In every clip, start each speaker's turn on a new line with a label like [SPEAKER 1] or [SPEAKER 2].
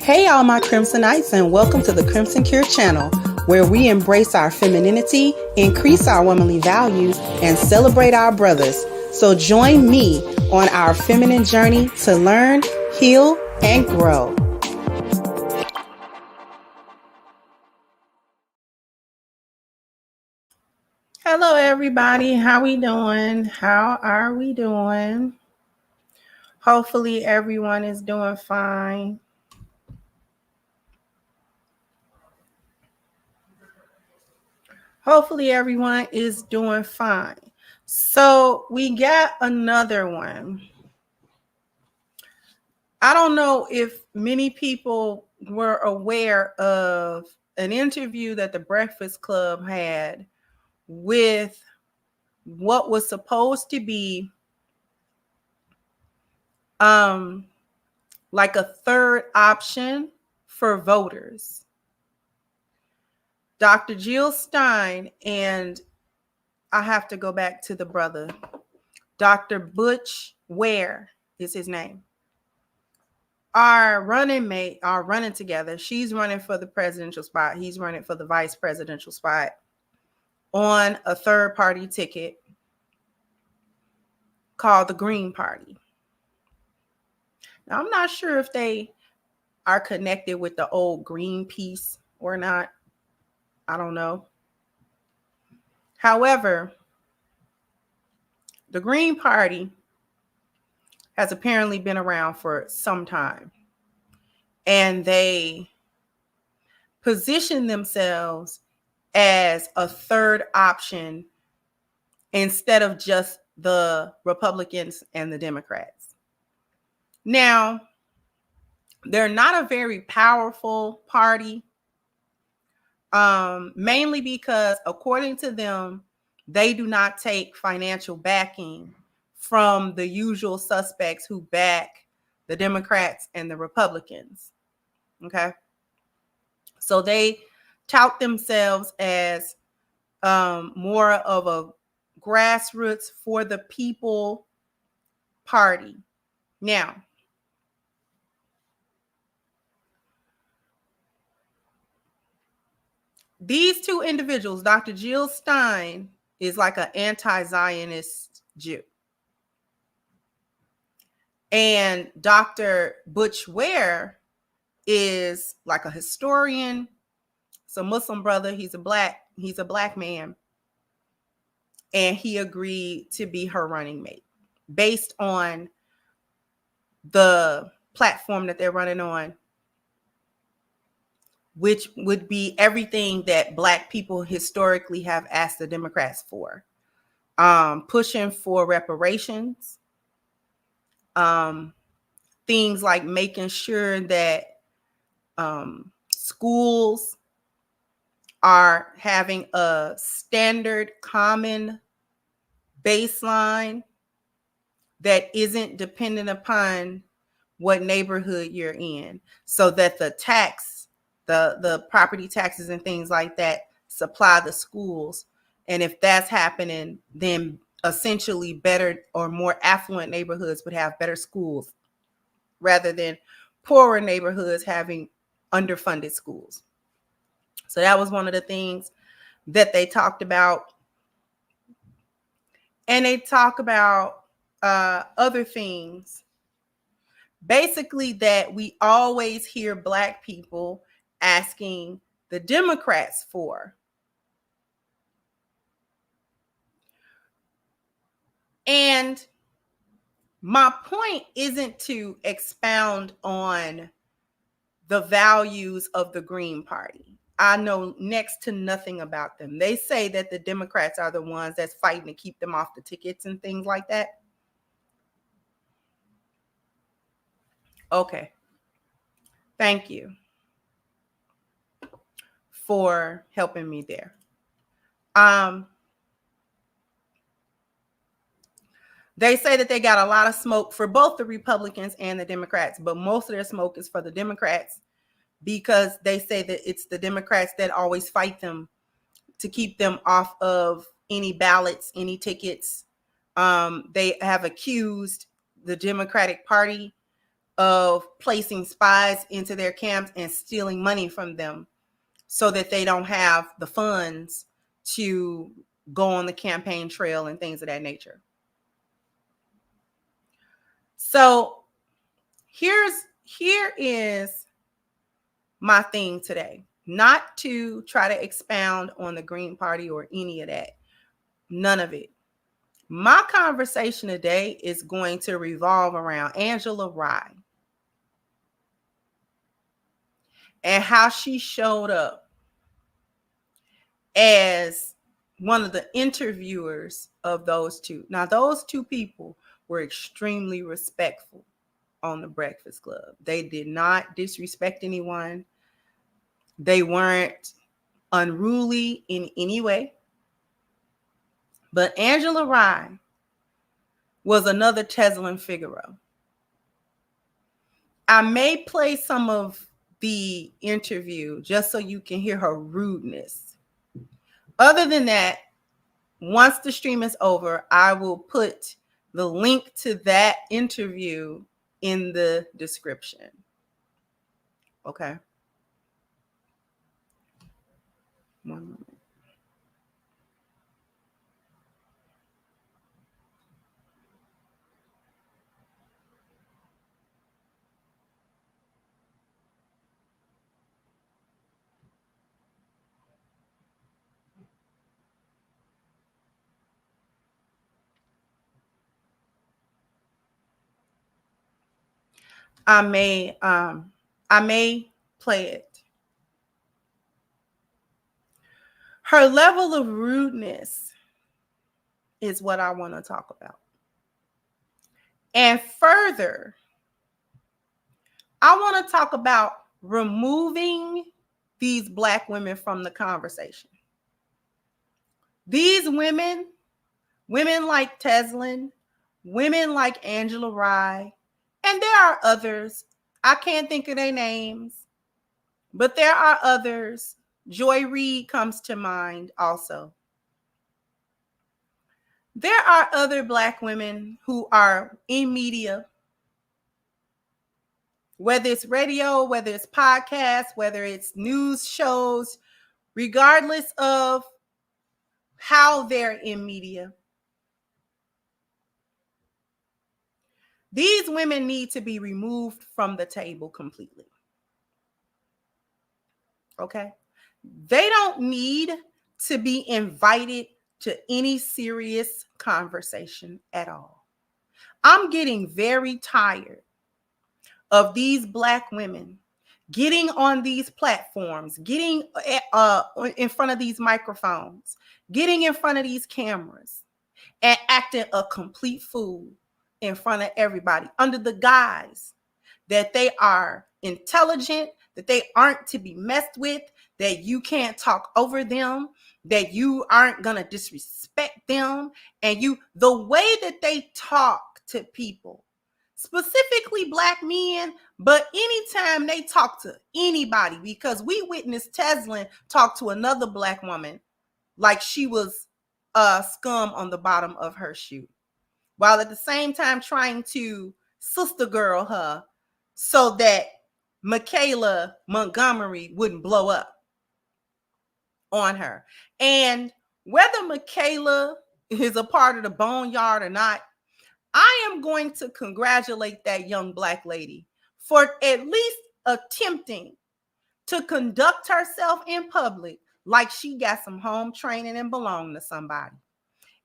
[SPEAKER 1] Hey, all my Crimsonites, and welcome to the Crimson Cure channel, where we embrace our femininity, increase our womanly values, and celebrate our brothers. So join me on our feminine journey to learn, heal, and grow. Hello, everybody. How we doing? How are we doing? Hopefully, everyone is doing fine. Hopefully everyone is doing fine. So we got another one. I don't know if many people were aware of an interview that the Breakfast Club had with what was supposed to be like a third option for voters. Dr. Jill Stein, and I have to go back to the brother, Dr. Butch Ware is his name, are running together. She's running for the presidential spot. He's running for the vice presidential spot on a third party ticket called the Green Party. Now, I'm not sure if they are connected with the old Greenpeace or not. I don't know. However, the Green Party has apparently been around for some time, and they position themselves as a third option instead of just the Republicans and the Democrats. Now, they're not a very powerful party, mainly because, according to them, they do not take financial backing from the usual suspects who back the Democrats and the Republicans. Okay. So they tout themselves as more of a grassroots for the people party. Now, these two individuals, Dr. Jill Stein is like an anti-Zionist Jew, and Dr. Butch Ware is like a historian. It's a Muslim brother. He's a black man, and he agreed to be her running mate based on the platform that they're running on, which would be everything that Black people historically have asked the Democrats for. Pushing for reparations, things like making sure that schools are having a standard common baseline that isn't dependent upon what neighborhood you're in, so that the property taxes and things like that supply the schools. And if that's happening, then essentially better or more affluent neighborhoods would have better schools rather than poorer neighborhoods having underfunded schools. So that was one of the things that they talked about. And they talk about other things, basically, that we always hear Black people asking the Democrats for. And my point isn't to expound on the values of the Green Party. I know next to nothing about them. They say that the Democrats are the ones that's fighting to keep them off the tickets and things like that. Okay. Thank you for helping me there. They say that they got a lot of smoke for both the Republicans and the Democrats, but most of their smoke is for the Democrats, because they say that it's the Democrats that always fight them to keep them off of any ballots, any tickets. They have accused the Democratic Party of placing spies into their camps and stealing money from them so that they don't have the funds to go on the campaign trail and things of that nature. So here is my thing today. Not to try to expound on the Green Party or any of that. None of it. My conversation today is going to revolve around Angela Rye and how she showed up as one of the interviewers of those two. Now, those two people were extremely respectful on the Breakfast Club. They did not disrespect anyone. They weren't unruly in any way. But Angela Rye was another Teslin Figaro. I may play some of the interview just so you can hear her rudeness. Other than that, once the stream is over, I will put the link to that interview in the description. Okay. One moment. I may play it. Her level of rudeness is what I want to talk about. And further, I want to talk about removing these Black women from the conversation. These women like Teslin, women like Angela Rye, and there are others. I can't think of their names, but there are others. Joy Reid comes to mind also. There are other Black women who are in media, whether it's radio, whether it's podcasts, whether it's news shows, regardless of how they're in media. These women need to be removed from the table completely. Okay? They don't need to be invited to any serious conversation at all. I'm getting very tired of these Black women getting on these platforms, getting in front of these microphones, getting in front of these cameras, and acting a complete fool in front of everybody under the guise that they are intelligent, that they aren't to be messed with, that you can't talk over them, that you aren't going to disrespect them. And the way that they talk to people, specifically Black men, but anytime they talk to anybody, because we witnessed Teslin talk to another Black woman like she was scum on the bottom of her shoe, while at the same time trying to sister girl her so that Michaela Montgomery wouldn't blow up on her. And whether Michaela is a part of the boneyard or not, I am going to congratulate that young Black lady for at least attempting to conduct herself in public like she got some home training and belonged to somebody.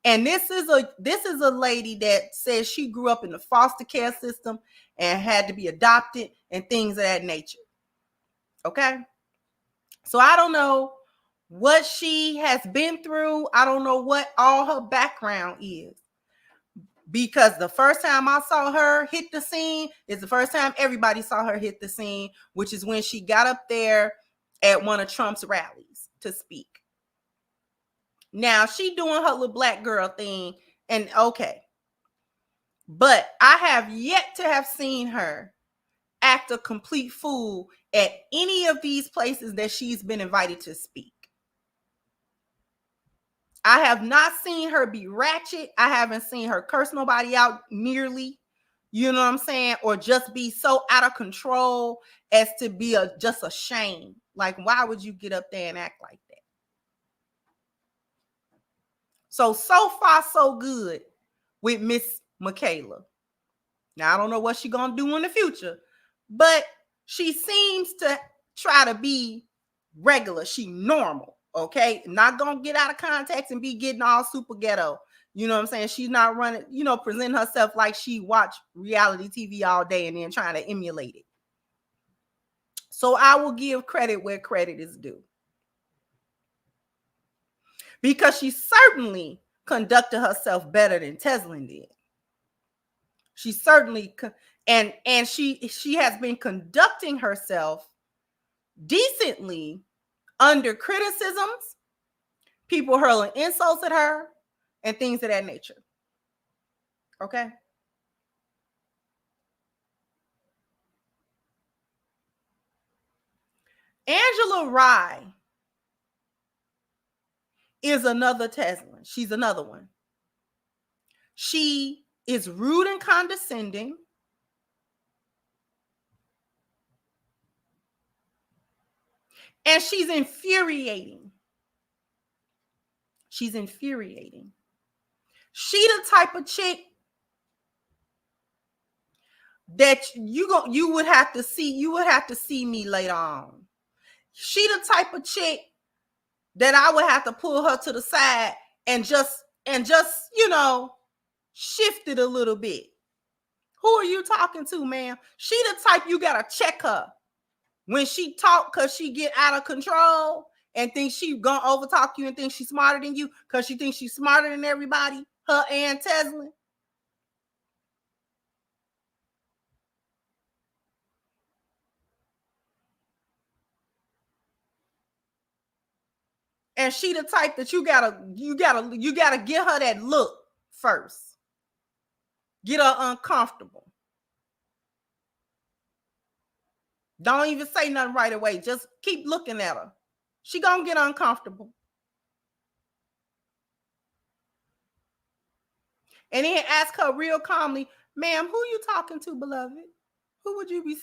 [SPEAKER 1] And this is a lady that says she grew up in the foster care system and had to be adopted and things of that nature. Okay? So I don't know what she has been through. I don't know what all her background is. Because the first time I saw her hit the scene is the first time everybody saw her hit the scene, which is when she got up there at one of Trump's rallies to speak. Now, she doing her little Black girl thing, and okay. But I have yet to have seen her act a complete fool at any of these places that she's been invited to speak. I have not seen her be ratchet. I haven't seen her curse nobody out nearly You know what I'm saying? Or just be so out of control as to be just a shame. Like, why would you get up there and act like that? So far, so good with Miss Michaela. Now, I don't know what she's going to do in the future, but she seems to try to be regular. She normal, okay? Not going to get out of context and be getting all super ghetto. You know what I'm saying? She's not running, presenting herself like she watched reality TV all day and then trying to emulate it. So I will give credit where credit is due. Because she certainly conducted herself better than Teslin did. She certainly, and she has been conducting herself decently under criticisms, people hurling insults at her, and things of that nature. Okay? Angela Rye is another Teslin. She's another one. She is rude and condescending. And she's infuriating. She's infuriating. She the type of chick that you would have to see me later on. She the type of chick that I would have to pull her to the side and just shift it a little bit. Who are you talking to, ma'am? She the type you gotta check her when she talk, because she get out of control and think she gonna overtalk you and think she's smarter than you because she thinks she's smarter than everybody, her and Teslin. And she the type that you gotta get her that look first. Get her uncomfortable. Don't even say nothing right away. Just keep looking at her. She gonna get uncomfortable. And then ask her real calmly, ma'am, who you talking to, beloved? Who would you be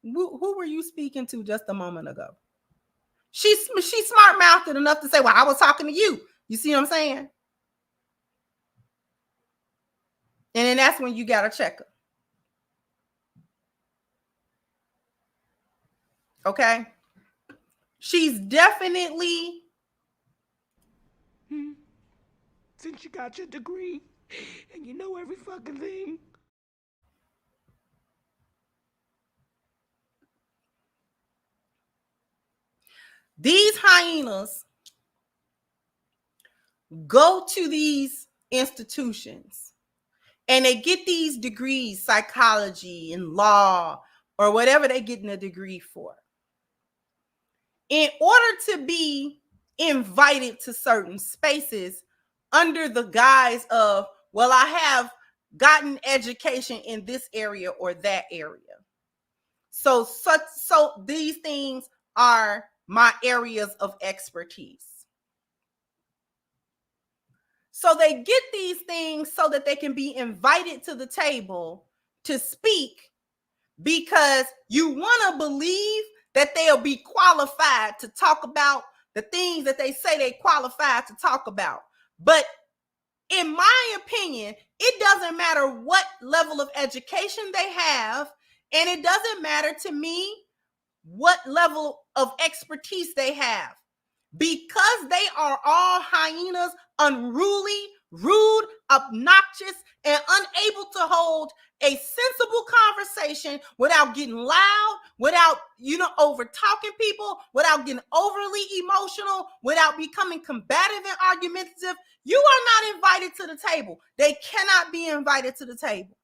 [SPEAKER 1] who were you speaking to just a moment ago? She's smart-mouthed enough to say, well, I was talking to you. You see what I'm saying? And then that's when you gotta check her. Okay? She's definitely...
[SPEAKER 2] Since you got your degree and you know every fucking thing.
[SPEAKER 1] These hyenas go to these institutions and they get these degrees, psychology and law or whatever they're getting a degree for, in order to be invited to certain spaces under the guise of, well, I have gotten education in this area or that area. So these things are my areas of expertise. So they get these things so that they can be invited to the table to speak, because you want to believe that they'll be qualified to talk about the things that they say they qualified to talk about. But in my opinion, it doesn't matter what level of education they have, and it doesn't matter to me what level of expertise they have, because they are all hyenas, unruly, rude, obnoxious, and unable to hold a sensible conversation without getting loud, without, over talking people, without getting overly emotional, without becoming combative and argumentative. You are not invited to the table. They cannot be invited to the table.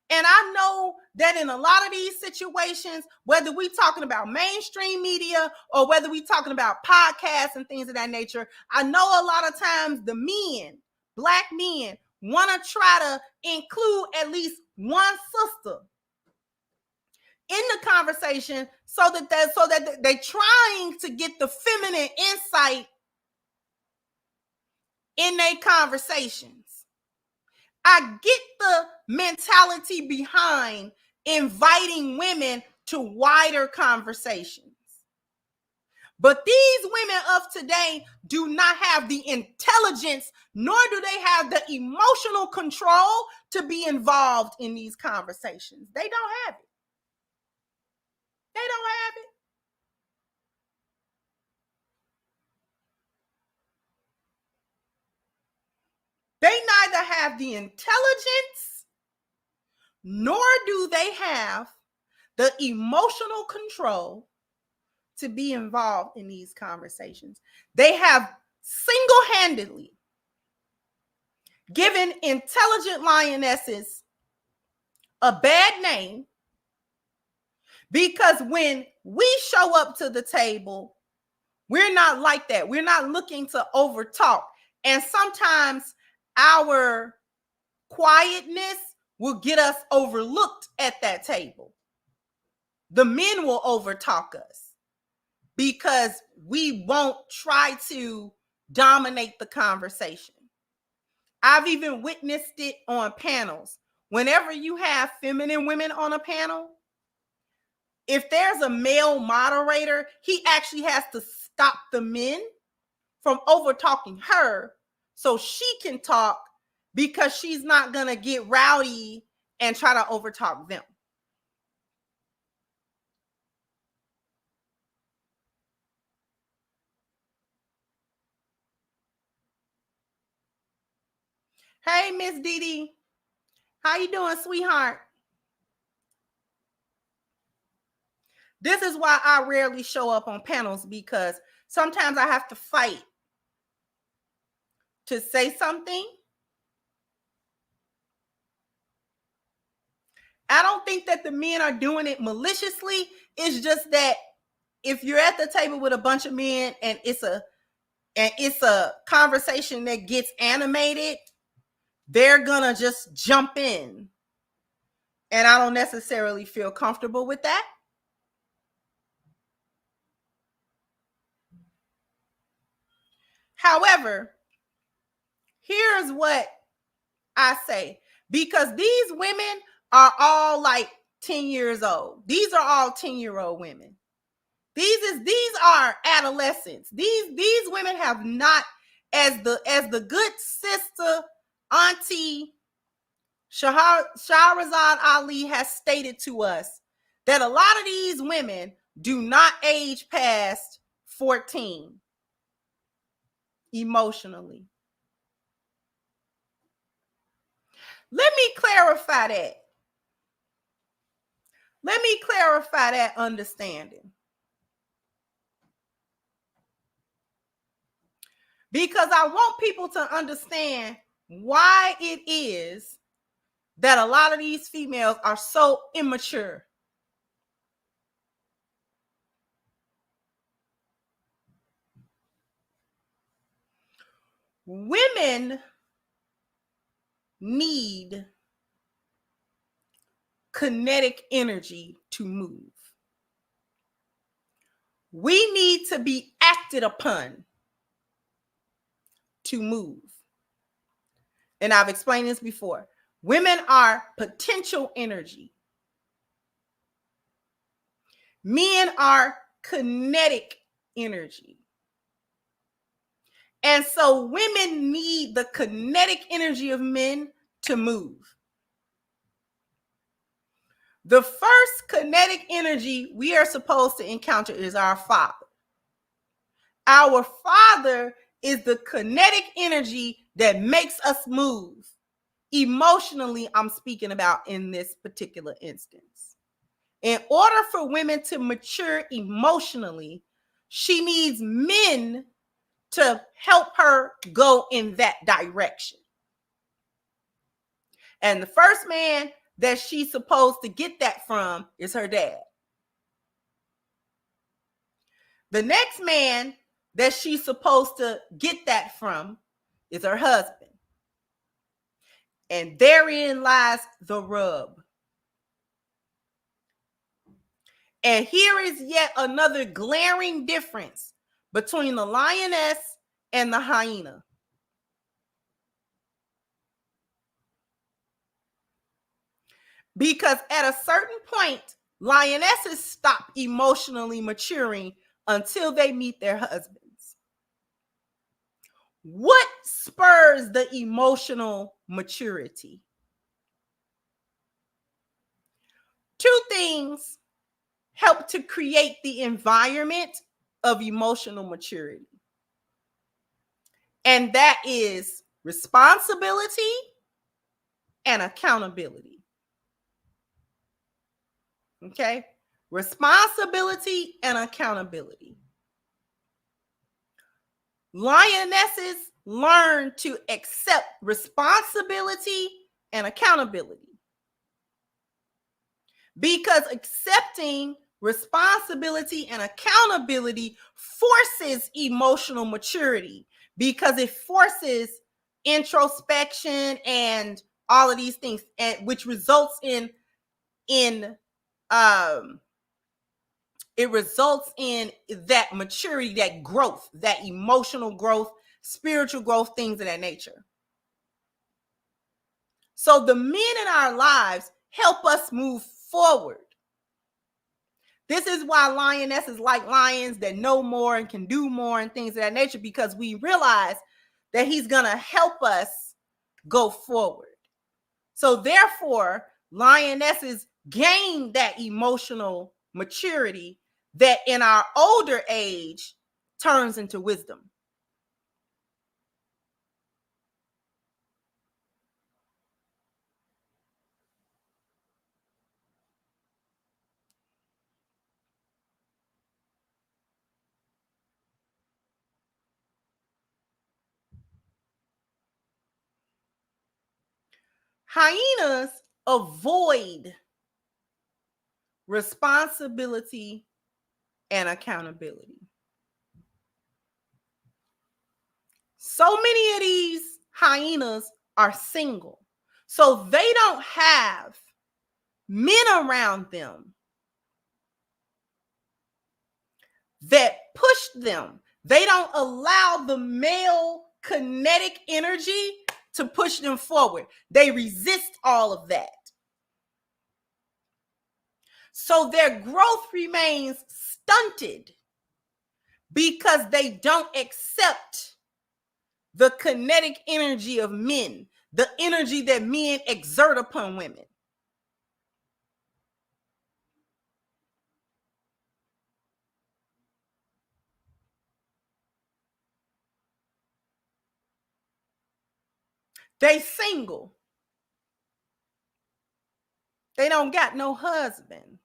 [SPEAKER 1] And I know that in a lot of these situations, whether we're talking about mainstream media or whether we're talking about podcasts and things of that nature, I know a lot of times the men, Black men, want to try to include at least one sister in the conversation so that they're trying to get the feminine insight in their conversations. I get the mentality behind inviting women to wider conversations. But these women of today do not have the intelligence, nor do they have the emotional control to be involved in these conversations. They don't have it. They don't have it. They neither have the intelligence, nor do they have the emotional control to be involved in these conversations. They have single-handedly given intelligent lionesses a bad name, because when we show up to the table, we're not like that. We're not looking to overtalk. And sometimes our quietness will get us overlooked at that table. The men will overtalk us because we won't try to dominate the conversation. I've even witnessed it on panels. Whenever you have feminine women on a panel, if there's a male moderator, he actually has to stop the men from over talking her so she can talk, because she's not going to get rowdy and try to overtalk them. Hey, Miss Dee Dee. How you doing, sweetheart? This is why I rarely show up on panels, because sometimes I have to fight to say something. I don't think that the men are doing it maliciously. It's just that if you're at the table with a bunch of men and it's a conversation that gets animated, they're gonna just jump in. And I don't necessarily feel comfortable with that. However, here's what I say, because these women are all like 10 years old. These are all 10-year-old women. These are adolescents. These women have not, as the good sister Auntie Shahrazad Ali has stated to us, that a lot of these women do not age past 14 emotionally. Let me clarify that. Let me clarify that understanding. Because I want people to understand why it is that a lot of these females are so immature. Women need kinetic energy to move. We need to be acted upon to move. And I've explained this before. Women are potential energy. Men are kinetic energy. And so women need the kinetic energy of men to move. The first kinetic energy we are supposed to encounter is our Father. Our Father is the kinetic energy that makes us move. Emotionally, I'm speaking about in this particular instance. In order for women to mature emotionally, she needs men to help her go in that direction. And the first man that she's supposed to get that from is her dad. The next man that she's supposed to get that from is her husband. And therein lies the rub. And here is yet another glaring difference between the lioness and the hyena. Because at a certain point, lionesses stop emotionally maturing until they meet their husbands. What spurs the emotional maturity? Two things help to create the environment of emotional maturity. And that is responsibility and accountability. Okay? Responsibility and accountability. Lionesses learn to accept responsibility and accountability. Because accepting responsibility and accountability forces emotional maturity, because it forces introspection and all of these things, and which results in it results in that maturity, that growth, that emotional growth, spiritual growth, things of that nature. So the men in our lives help us move forward. This is why lionesses like lions that know more and can do more and things of that nature, because we realize that he's going to help us go forward. So therefore, lionesses gain that emotional maturity that in our older age turns into wisdom. Hyenas avoid responsibility and accountability. So many of these hyenas are single. So they don't have men around them that push them. They don't allow the male kinetic energy to push them forward. They resist all of that. So their growth remains stunted because they don't accept the kinetic energy of men, the energy that men exert upon women. They single. They don't got no husband.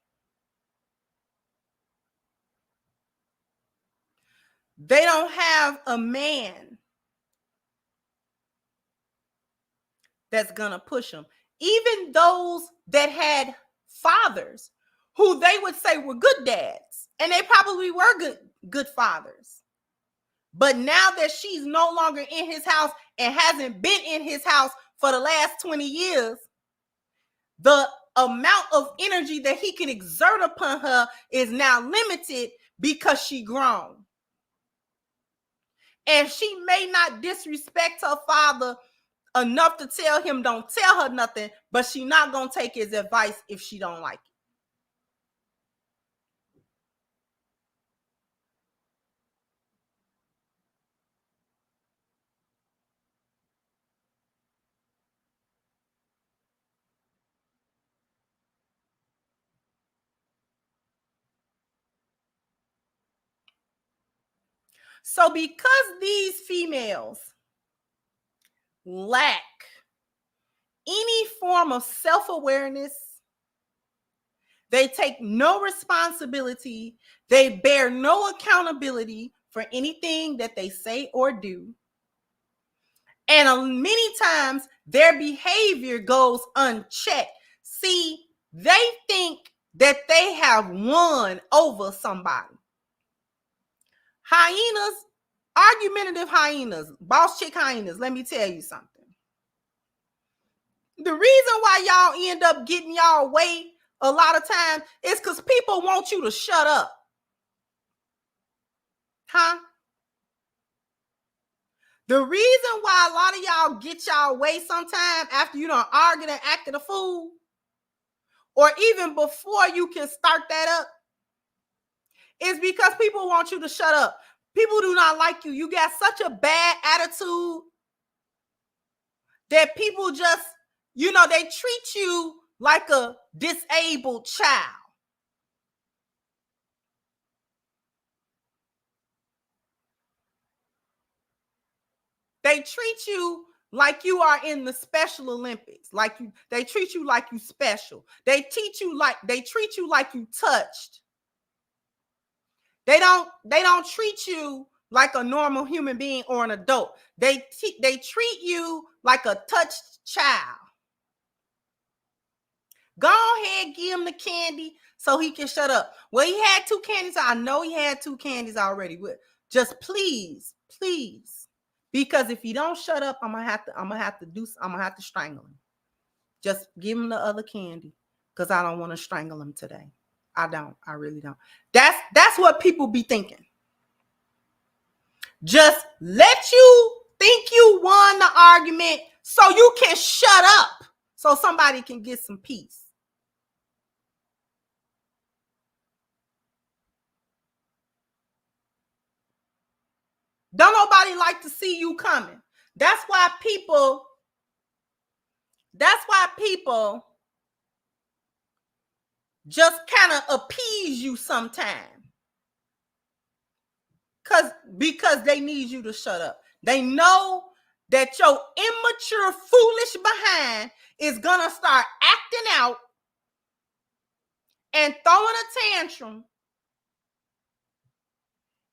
[SPEAKER 1] They don't have a man that's gonna push them. Even those that had fathers who they would say were good dads, and they probably were good fathers. But now that she's no longer in his house and hasn't been in his house for the last 20 years, the amount of energy that he can exert upon her is now limited because she grown. And she may not disrespect her father enough to tell him don't tell her nothing, but she not gonna take his advice if she don't like it. So because these females lack any form of self-awareness, they take no responsibility, they bear no accountability for anything that they say or do, and many times their behavior goes unchecked. See, they think that they have won over somebody. Hyenas, argumentative hyenas, boss chick hyenas, let me tell you something. The reason why y'all end up getting y'all way a lot of times is because people want you to shut up. Huh? The reason why a lot of y'all get y'all way sometime after you done argued and acted a fool or even before you can start that up, is because people want you to shut up. People do not like you. You got such a bad attitude that people just, they treat you like a disabled child. They treat you like you are in the Special Olympics. They treat you like you special. They treat you like you touched. They don't treat you like a normal human being or an adult. They treat you like a touched child. Go ahead, give him the candy so he can shut up. Well, he had 2 candies. I know he had 2 candies already. Just please, because if he don't shut up, I'm gonna have to strangle him. Just give him the other candy, because I don't want to strangle him today. I really don't. That's what people be thinking. Just let you think you won the argument so you can shut up, so somebody can get some peace. Don't nobody like to see you coming. That's why people just kind of appease you sometimes. Because they need you to shut up. They know that your immature, foolish behind is gonna start acting out and throwing a tantrum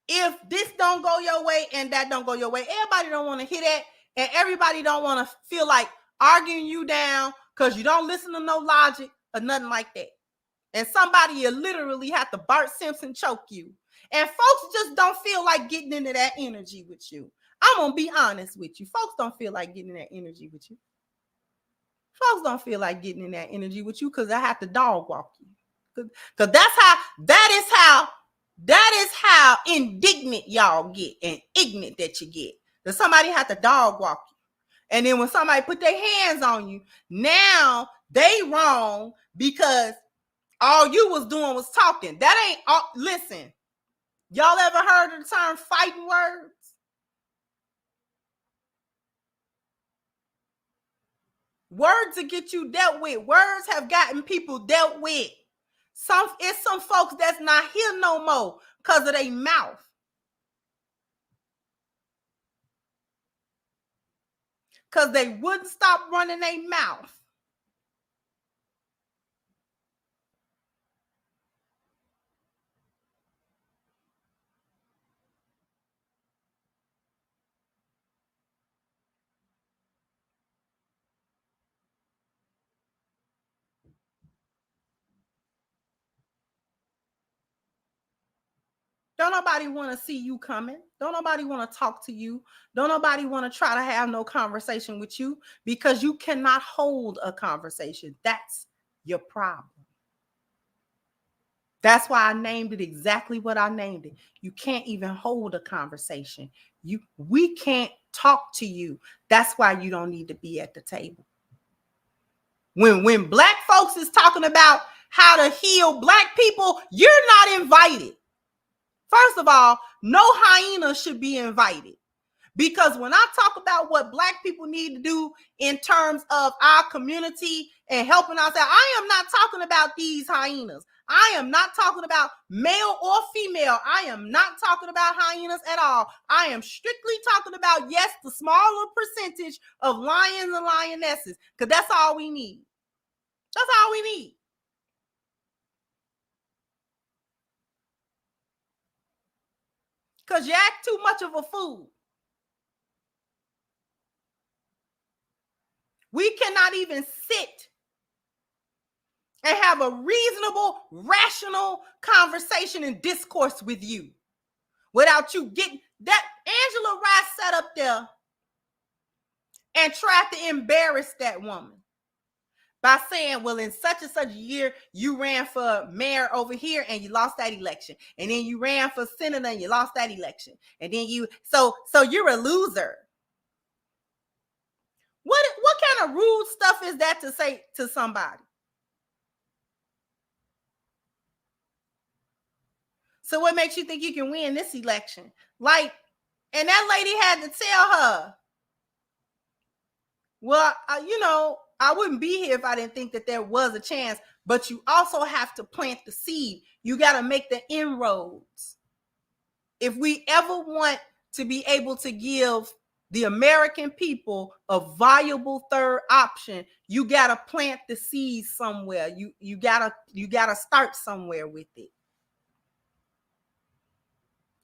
[SPEAKER 1] if this don't go your way and that don't go your way. Everybody don't want to hear that, and everybody don't want to feel like arguing you down because you don't listen to no logic or nothing like that. And somebody will literally have to Bart Simpson choke you. And folks just don't feel like getting into that energy with you. I'm going to be honest with you. Folks don't feel like getting in that energy with you. Folks don't feel like getting in that energy with you because I have to dog walk you. Because that is how indignant y'all get and ignorant that you get. That somebody had to dog walk you. And then when somebody put their hands on you, now they wrong because all you was doing was talking. That ain't all. Listen, y'all ever heard of the term fighting words? Words will get you dealt with. Words have gotten people dealt with. It's some folks that's not here no more because of their mouth. Because they wouldn't stop running their mouth. Don't nobody want to see you coming. Don't nobody want to talk to you. Don't nobody want to try to have no conversation with you because you cannot hold a conversation. That's your problem. That's why I named it exactly what I named it. You can't even hold a conversation. We can't talk to you. That's why you don't need to be at the table. When Black folks is talking about how to heal Black people, you're not invited. First of all, no hyena should be invited. Because when I talk about what Black people need to do in terms of our community and helping us out, I am not talking about these hyenas. I am not talking about male or female. I am not talking about hyenas at all. I am strictly talking about, yes, the smaller percentage of lions and lionesses, because that's all we need. That's all we need. Because you act too much of a fool. We cannot even sit and have a reasonable, rational conversation and discourse with you without you getting that. Angela Rice sat up there and tried to embarrass that woman by saying, well, in such and such a year, you ran for mayor over here and you lost that election. And then you ran for senator and you lost that election. And then so you're a loser. What kind of rude stuff is that to say to somebody? So what makes you think you can win this election? Like, and that lady had to tell her, well, I wouldn't be here if I didn't think that there was a chance, but you also have to plant the seed. You got to make the inroads. If we ever want to be able to give the American people a viable third option, you got to plant the seed somewhere. You got to start somewhere with it.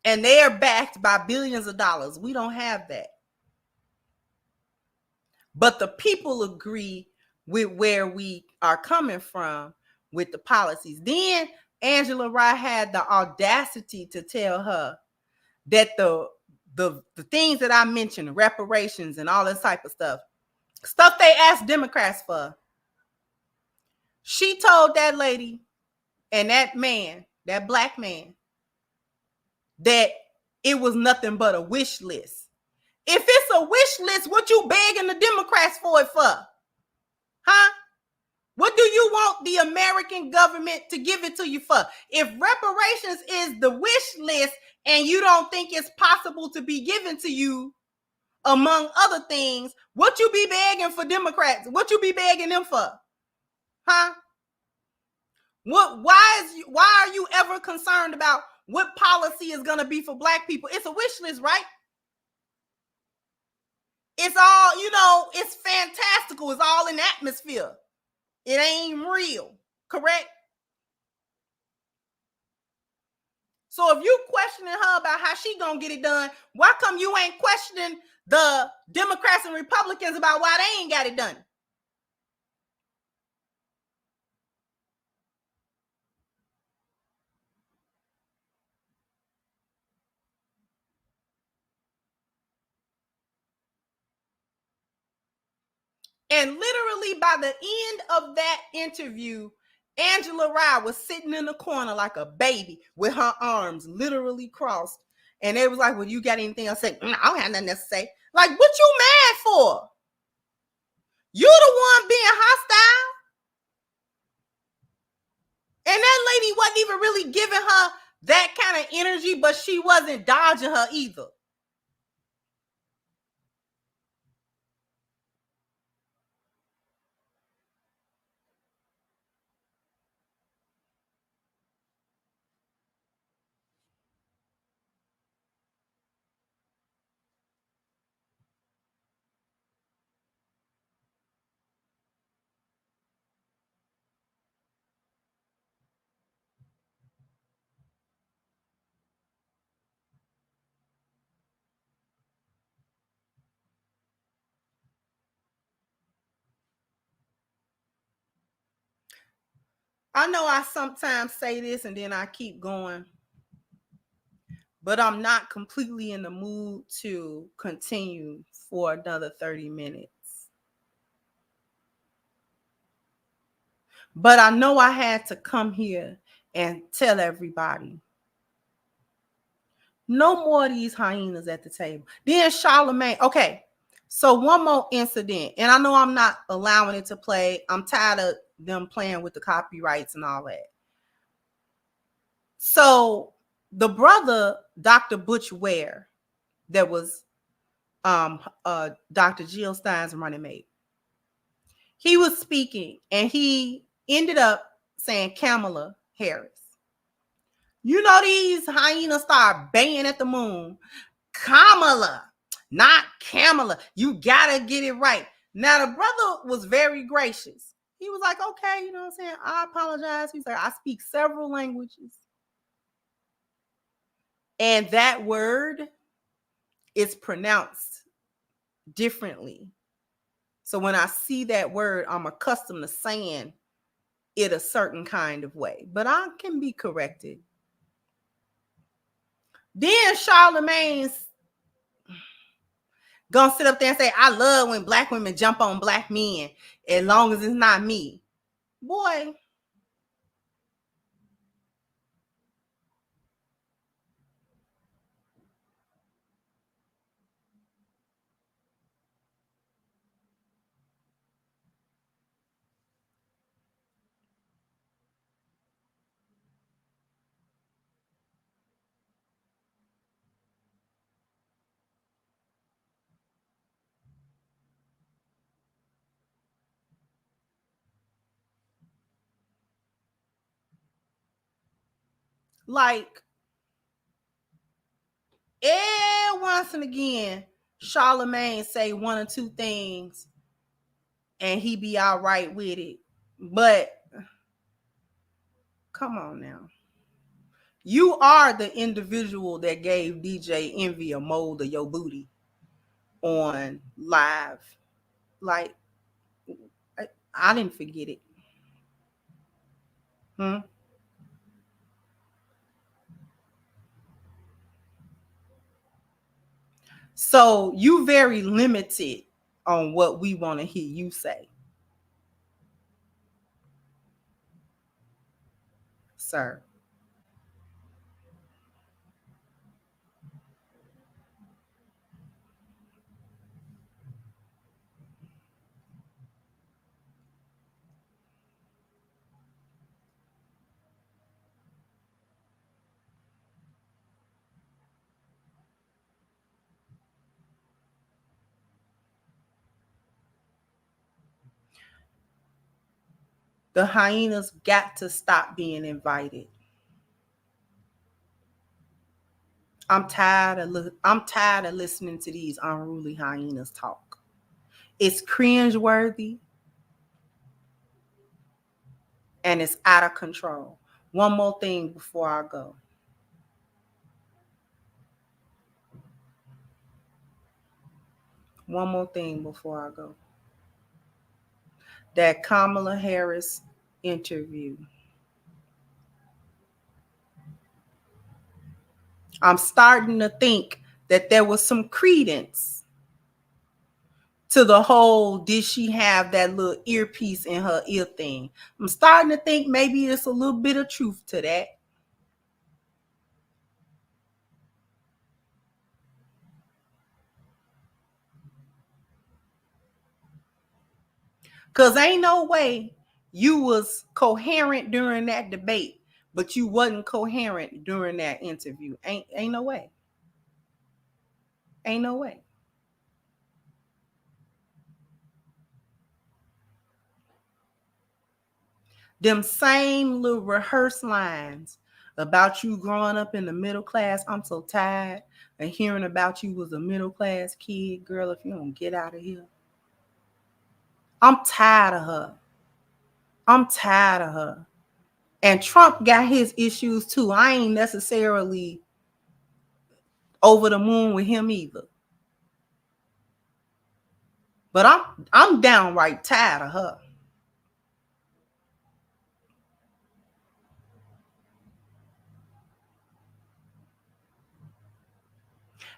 [SPEAKER 1] And they are backed by billions of dollars. We don't have that. But the people agree with where we are coming from with the policies. Then Angela Rye had the audacity to tell her that the things that I mentioned, reparations and all this type of stuff they asked Democrats for. She told that lady and that man, that black man, that it was nothing but a wish list. If it's a wish list, what you begging the Democrats for it for? Huh? What do you want the American government to give it to you for? If reparations is the wish list and you don't think it's possible to be given to you, among other things, what you be begging for Democrats? What you be begging them for? Huh? Why are you ever concerned about what policy is going to be for black people? It's a wish list, right? It's all, it's fantastical. It's all in the atmosphere. It ain't real, correct? So if you questioning her about how she gonna get it done, why come you ain't questioning the Democrats and Republicans about why they ain't got it done? And literally by the end of that interview, Angela Rye was sitting in the corner like a baby with her arms literally crossed. And they was like, well, you got anything else to say? I don't have nothing else to say. Like, what you mad for? You the one being hostile. And that lady wasn't even really giving her that kind of energy, but she wasn't dodging her either. I know I sometimes say this and then I keep going, but I'm not completely in the mood to continue for another 30 minutes. But I know I had to come here and tell everybody, no more of these hyenas at the table. Then Charlamagne, okay, so one more incident, and I know I'm not allowing it to play. I'm tired of them playing with the copyrights and all that. So the brother, Dr. Butch Ware, that was Dr. Jill Stein's running mate, he was speaking and he ended up saying Kamala Harris. You know, these hyenas start banging at the moon. Kamala, not Kamala. You gotta get it right. Now, the brother was very gracious. He was like, okay, you know what I'm saying? I apologize. He's like, I speak several languages. And that word is pronounced differently. So when I see that word, I'm accustomed to saying it a certain kind of way, but I can be corrected. Then Charlamagne's gonna sit up there and say, I love when black women jump on black men as long as it's not me. Boy, Like, once and again, Charlamagne say one or two things and he be all right with it. But come on now. You are the individual that gave DJ Envy a mold of your booty on live. Like, I didn't forget it. So you very limited on what we want to hear you say, sir. The hyenas got to stop being invited. I'm tired of listening to these unruly hyenas talk. It's cringeworthy and it's out of control. One more thing before I go. One more thing before I go. That Kamala Harris interview. I'm starting to think that there was some credence to the whole, did she have that little earpiece in her ear thing? I'm starting to think maybe there's a little bit of truth to that. Because ain't no way you was coherent during that debate, but you wasn't coherent during that interview. Ain't no way. Ain't no way. Them same little rehearsed lines about you growing up in the middle class. I'm so tired of hearing about you was a middle class kid. Girl, if you don't get out of here. I'm tired of her. I'm tired of her. And Trump got his issues too. I ain't necessarily over the moon with him either. But I'm downright tired of her.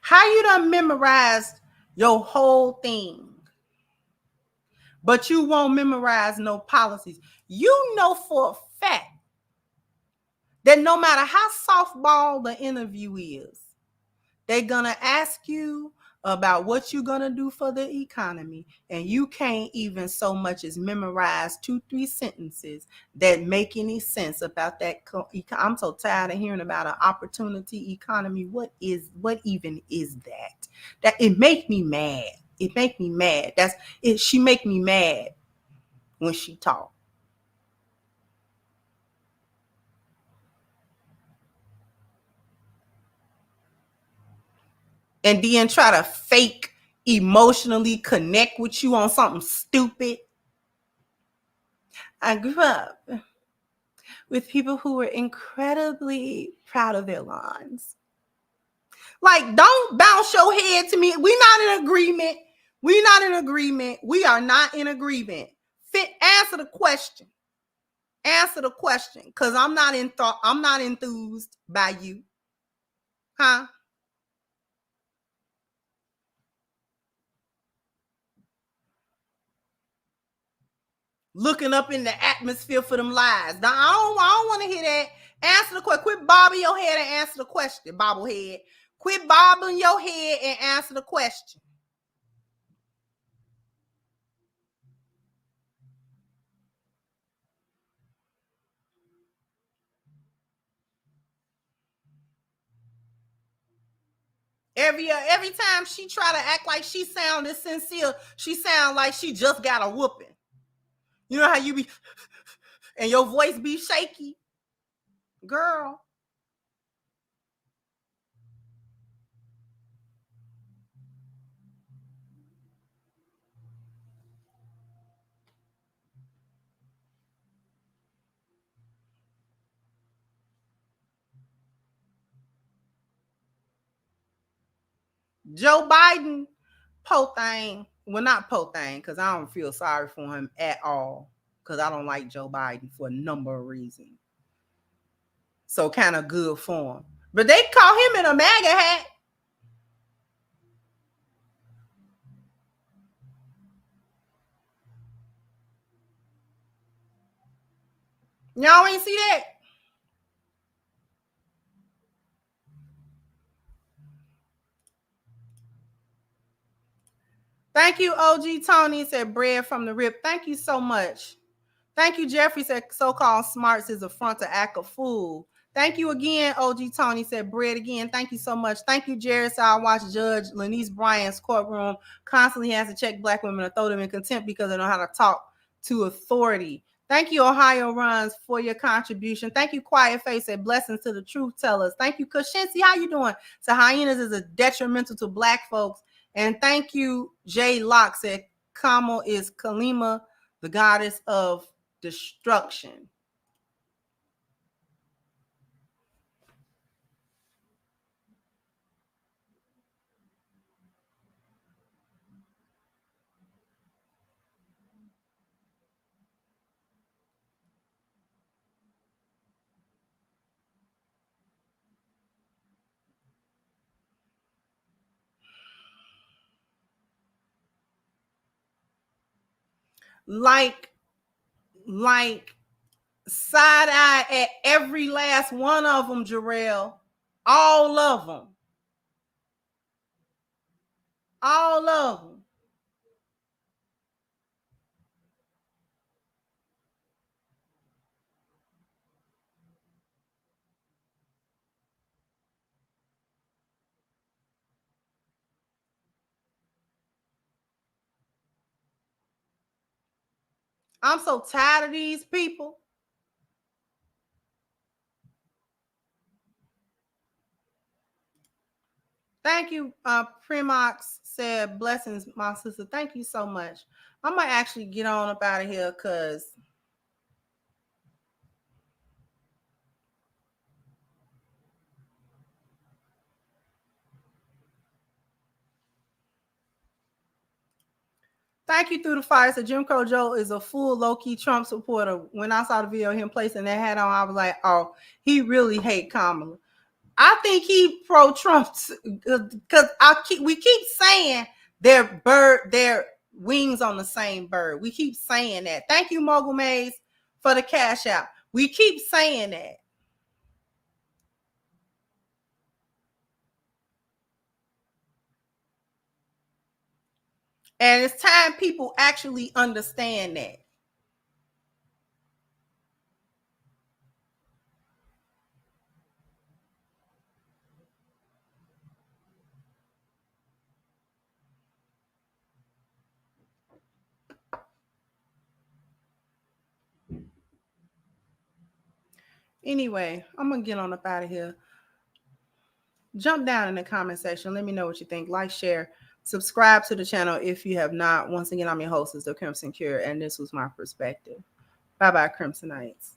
[SPEAKER 1] How you done memorized your whole thing, but you won't memorize no policies? You know for a fact that no matter how softball the interview is, they're gonna ask you about what you're gonna do for the economy, and you can't even so much as memorize 2-3 sentences that make any sense about that. I'm so tired of hearing about an opportunity economy. What even is that? That it make me mad. It make me mad. That's it. She make me mad when she talk. And then try to fake emotionally connect with you on something stupid. I grew up with people who were incredibly proud of their lawns. Like, don't bounce your head to me. We're not in agreement. We're not in agreement. We are not in agreement. Answer the question. Answer the question. Because I'm not enthused by you. Huh? Looking up in the atmosphere for them lies. Now, I don't want to hear that. Answer the question. Quit bobbing your head and answer the question, bobblehead. Quit bobbing your head and answer the question. Every time she try to act like she sounded sincere, she sound like she just got a whooping. You know how you be, and your voice be shaky, girl. Joe Biden, po thing. Well, not po thing, because I don't feel sorry for him at all. Because I don't like Joe Biden for a number of reasons. So kind of good for him. But they call him in a MAGA hat. Y'all ain't see that? Thank you, OG Tony. Said bread from the rip. Thank you so much. Thank you, Jeffrey. Said so-called smarts is a front to act a fool. Thank you again, OG Tony. Said bread again. Thank you so much. Thank you, Jared. So I watch Judge Lanice Bryan's courtroom constantly has to check black women and throw them in contempt because they know how to talk to authority. Thank you, Ohio Runs, for your contribution. Thank you, Quiet Face. Said blessings to the truth tellers. Thank you, Kushinsi. How you doing? So hyenas is a detrimental to black folks. And thank you, Jay Locke. Said Kamal is Kalima, the goddess of destruction. Like side eye at every last one of them, Jarrell. All of them. All of them. I'm so tired of these people. Thank you, Primox said blessings, my sister. Thank you so much. I might actually get on up out of here because thank you through the fire. So Jim Crow Joe is a full low-key Trump supporter. When I saw the video of him placing that hat on, I was like, oh, he really hate Kamala. I think he pro-Trump because we keep saying their wings on the same bird. We keep saying that. Thank you, Mogul Maze, for the cash out. We keep saying that. And it's time people actually understand that. Anyway, I'm going to get on up out of here. Jump down in the comment section. Let me know what you think. Like, share, subscribe to the channel if you have not. Once again, I'm your hostess, The Crimson Cure, and this was my perspective. Bye-bye, Crimsonites.